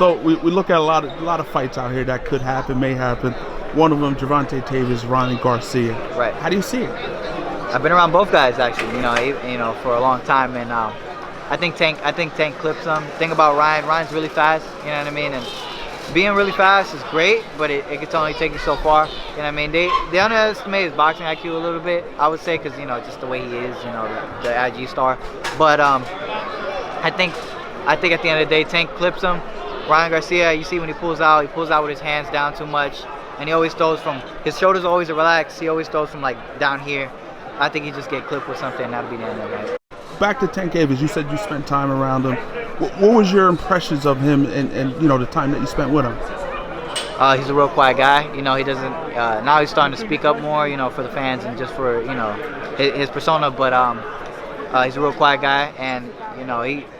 So we look at a lot of fights out here that could happen, may happen. One of them, Gervonta Davis, Ryan Garcia. Right. How do you see it? I've been around both guys actually, for a long time, and I think Tank clips him. Thing about Ryan, Ryan's really fast. You know what I mean? And being really fast is great, but it can only take you so far. You know what I mean? They underestimate his boxing IQ a little bit, I would say, because just the way he is, the IG star. But I think at the end of the day, Tank clips him. Ryan Garcia, you see when he pulls out with his hands down too much, and he always throws from his shoulders are always relaxed. He always throws from like down here. I think he just get clipped with something, and that'll be the end of it. Back to Tank Davis, you said you spent time around him. What was your impressions of him and the time that you spent with him? He's a real quiet guy. He doesn't. Now he's starting to speak up more, for the fans and just for his persona. But he's a real quiet guy, and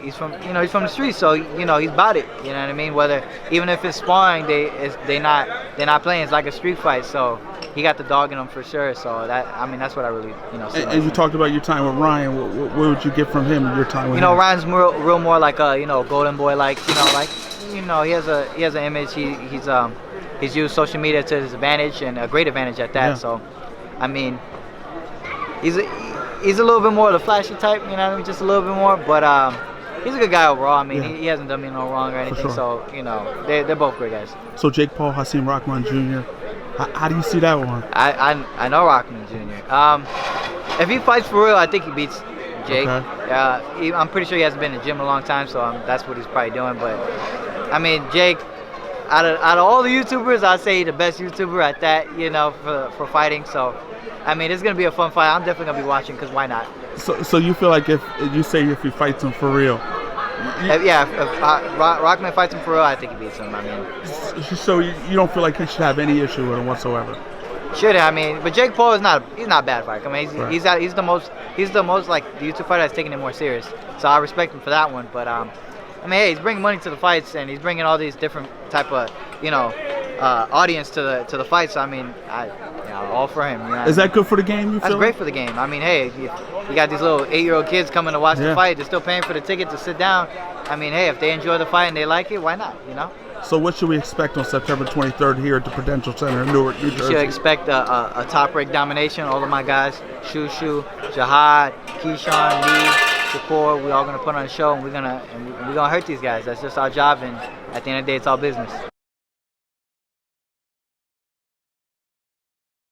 he's from the streets, so he's about it. You know what I mean? Whether even if it's sparring, they're not playing. It's like a street fight, so he got the dog in him for sure. So that's what I really see. And you talked about your time with Ryan. What would you get from him your time with him? Ryan's real more like a golden boy, like he has an image. He's used social media to his advantage, and a great advantage at that. Yeah. So he's a little bit more of the flashy type, just a little bit more. But he's a good guy overall. He hasn't done me no wrong or anything. Sure. So they're both great guys. So Jake Paul, Hasim Rahman Jr. How do you see that one? I know Rahman Jr. If he fights for real, I think he beats Jake. Okay. I'm pretty sure he hasn't been in the gym in a long time, so that's what he's probably doing. But Jake, out of all the YouTubers, I'd say he's the best YouTuber at that, for fighting. So it's gonna be a fun fight. I'm definitely gonna be watching, because why not? So you feel like if he fights him for real? If Rahman fights him for real, I think he beats him. So you don't feel like he should have any issue with him whatsoever? Should but Jake Paul is not a bad fighter. Right. He's the most like the YouTube fighter that's taking it more serious. So I respect him for that one. But hey, he's bringing money to the fights, and he's bringing all these different type of audience to the fights. So all for him. Is that good for the game? That's great for the game. Hey, you got these little 8-year-old kids coming to watch the fight. They're still paying for the ticket to sit down. Hey, if they enjoy the fight and they like it, why not? So what should we expect on September 23rd here at the Prudential Center in Newark, New Jersey? You should expect a top-rank domination. All of my guys, Shushu, Jihad, Keyshawn, me, Shakur, we all gonna put on a show, and we're gonna hurt these guys. That's just our job, and at the end of the day, it's all business.